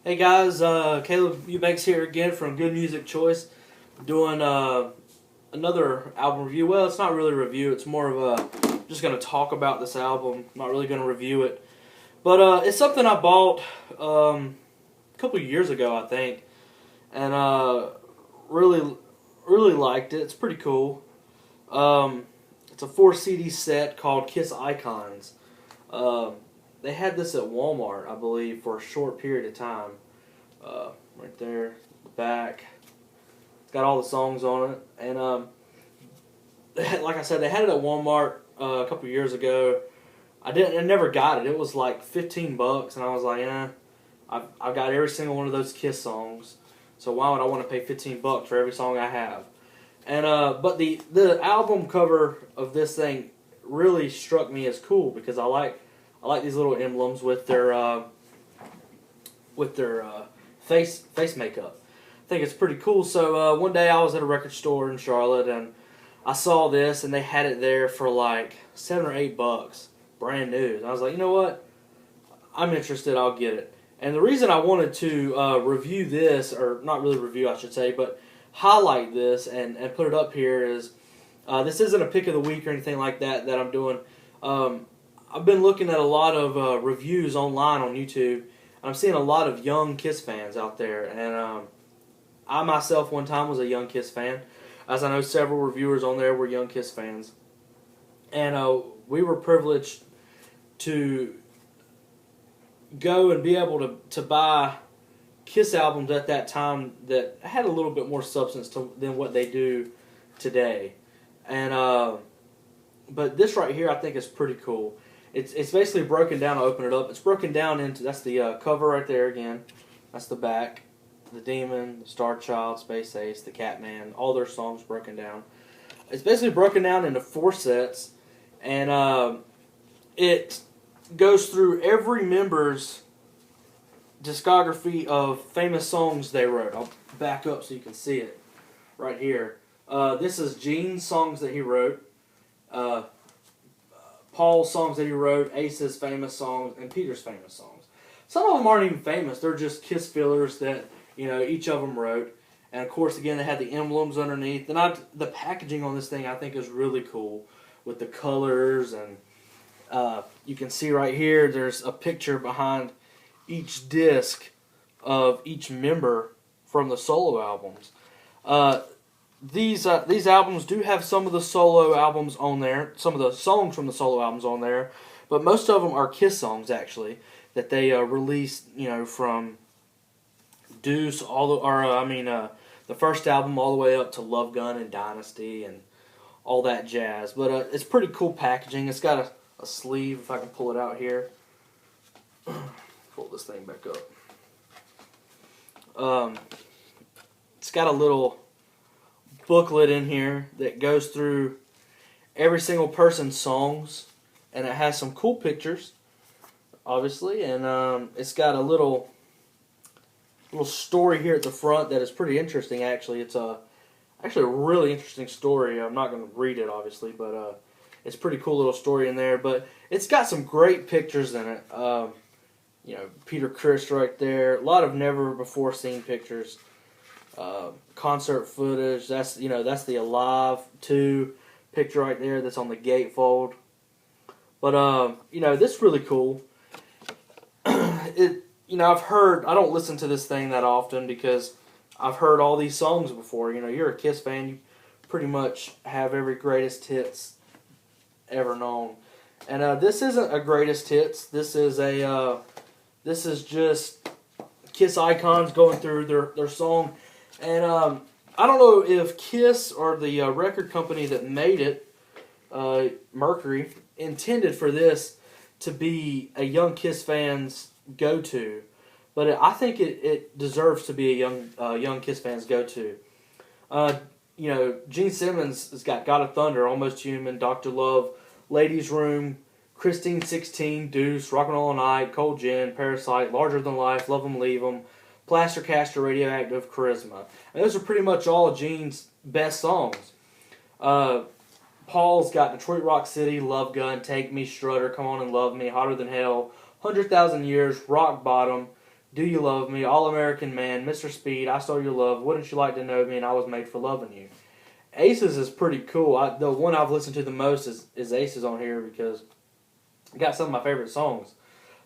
Hey guys, Caleb Eubanks here again from Good Music Choice, doing another album review. Well, it's not really a review; it's more of just going to talk about this album. Not really going to review it, but it's something I bought a couple years ago, I think, and really liked it. It's pretty cool. It's a 4 CD set called Kiss Icons. They had this at Walmart, I believe, for a short period of time. Right there, the back. It's got all the songs on it, and like I said, they had it at Walmart a couple years ago. I never got it. It was like $15, and I was like, I've got every single one of those Kiss songs, so why would I want to pay $15 for every song I have? And but the album cover of this thing really struck me as cool because I like these little emblems with their face makeup. I think it's pretty cool. So one day I was at a record store in Charlotte and I saw this and they had it there for like $7 or $8, brand new. And I was like, you know what? I'm interested. I'll get it. And the reason I wanted to review this, or not really review, I should say, but highlight this and put it up here is this isn't a pick of the week or anything like that I'm doing. I've been looking at a lot of reviews online on YouTube. I'm seeing a lot of young Kiss fans out there, and I myself one time was a young Kiss fan, as I know several reviewers on there were young Kiss fans, and we were privileged to go and be able to buy Kiss albums at that time that had a little bit more substance than what they do today, and but this right here I think is pretty cool. It's basically broken down. I'll open it up. It's broken down into, that's the cover right there again. That's the back. The Demon, the Star Child, Space Ace, the Catman, all their songs broken down. It's basically broken down into 4 sets, and it goes through every member's discography of famous songs they wrote. I'll back up so you can see it right here. This is Gene's songs that he wrote. Paul's songs that he wrote, Ace's famous songs, and Peter's famous songs. Some of them aren't even famous. They're just Kiss fillers that, each of them wrote. And, of course, again, they had the emblems underneath. And the packaging on this thing, I think, is really cool with the colors. And you can see right here, there's a picture behind each disc of each member from the solo albums. These albums do have some of the solo albums on there, some of the songs from the solo albums on there, but most of them are Kiss songs actually that they released, from Deuce the first album all the way up to Love Gun and Dynasty and all that jazz. But it's pretty cool packaging. It's got a sleeve, if I can pull it out here. Pull this thing back up. It's got a little booklet in here that goes through every single person's songs, and it has some cool pictures, obviously, and it's got a little story here at the front that is pretty interesting. Actually, it's actually a really interesting story. I'm not going to read it, obviously, but it's a pretty cool little story in there. But it's got some great pictures in it. Peter Criss right there. A lot of never before seen pictures. Concert footage. That's the Alive 2 picture right there. That's on the gatefold. But this is really cool. I've heard. I don't listen to this thing that often because I've heard all these songs before. You're a Kiss fan. You pretty much have every greatest hits ever known. And this isn't a greatest hits. This is just Kiss Icons going through their song. And I don't know if Kiss or the record company that made it, Mercury, intended for this to be a young Kiss fan's go-to, but I think it deserves to be a young Kiss fan's go-to. Gene Simmons has got God of Thunder, Almost Human, Dr. Love, Ladies' Room, Christine 16, Deuce, Rockin' All Night, Cold Gin, Parasite, Larger Than Life, Love 'Em, Leave 'Em, Plaster Caster, Radioactive, Charisma. And those are pretty much all of Gene's best songs. Paul's got Detroit Rock City, Love Gun, Take Me, Strutter, Come On and Love Me, Hotter Than Hell, 100,000 Years, Rock Bottom, Do You Love Me, All American Man, Mr. Speed, I Stole Your Love, Wouldn't You Like to Know Me, and I Was Made for Loving You. Aces is pretty cool. The one I've listened to the most is Aces on here because I got some of my favorite songs.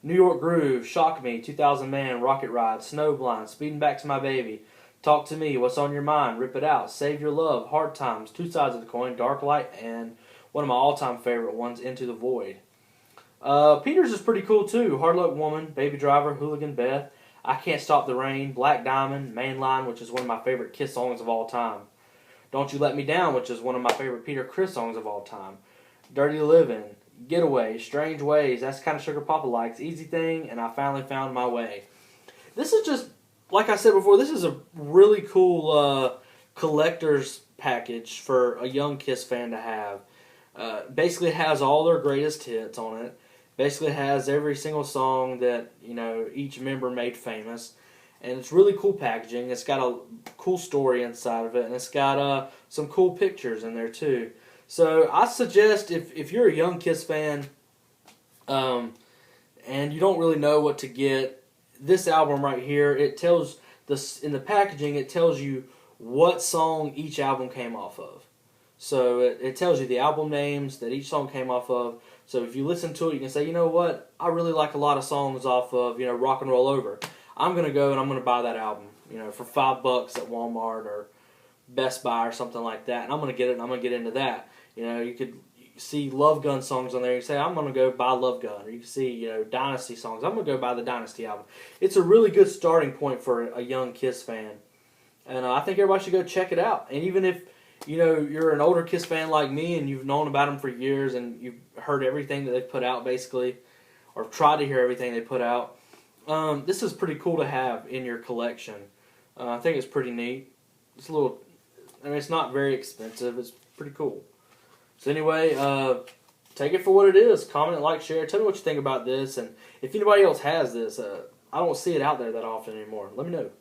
New York Groove, Shock Me, 2000 Man, Rocket Ride, Snowblind, Speeding Back to My Baby, Talk to Me, What's on Your Mind, Rip It Out, Save Your Love, Hard Times, Two Sides of the Coin, Dark Light, and one of my all-time favorite ones, Into the Void. Peter's is pretty cool too. Hard Luck Woman, Baby Driver, Hooligan Beth, I Can't Stop the Rain, Black Diamond, Mainline, which is one of my favorite Kiss songs of all time. Don't You Let Me Down, which is one of my favorite Peter Criss songs of all time. Dirty Livin', Getaway, Strange Ways, That's the Kind of Sugar Papa Likes, Easy Thing, and I Finally Found My Way. This is just, like I said before, this is a really cool collector's package for a young Kiss fan to have. Basically, it has all their greatest hits on it. Basically, has every single song that each member made famous, and it's really cool packaging. It's got a cool story inside of it, and it's got some cool pictures in there too. So I suggest if you're a young Kiss fan, and you don't really know what to get, this album right here, it tells this in the packaging. It tells you what song each album came off of. So it tells you the album names that each song came off of. So if you listen to it, you can say, you know what, I really like a lot of songs off of Rock and Roll Over. I'm gonna go and I'm gonna buy that album, for $5 at Walmart or Best Buy or something like that, and I'm gonna get it and I'm gonna get into that. You could see Love Gun songs on there. You say, I'm gonna go buy Love Gun, or you can see Dynasty songs. I'm gonna go buy the Dynasty album. It's a really good starting point for a young Kiss fan, and I think everybody should go check it out. And even if you're an older Kiss fan like me and you've known about them for years and you've heard everything that they've put out basically, or tried to hear everything they put out, this is pretty cool to have in your collection. I think it's pretty neat. It's a little, it's not very expensive. It's pretty cool. So anyway, take it for what it is. Comment, like, share. Tell me what you think about this. And if anybody else has this, I don't see it out there that often anymore. Let me know.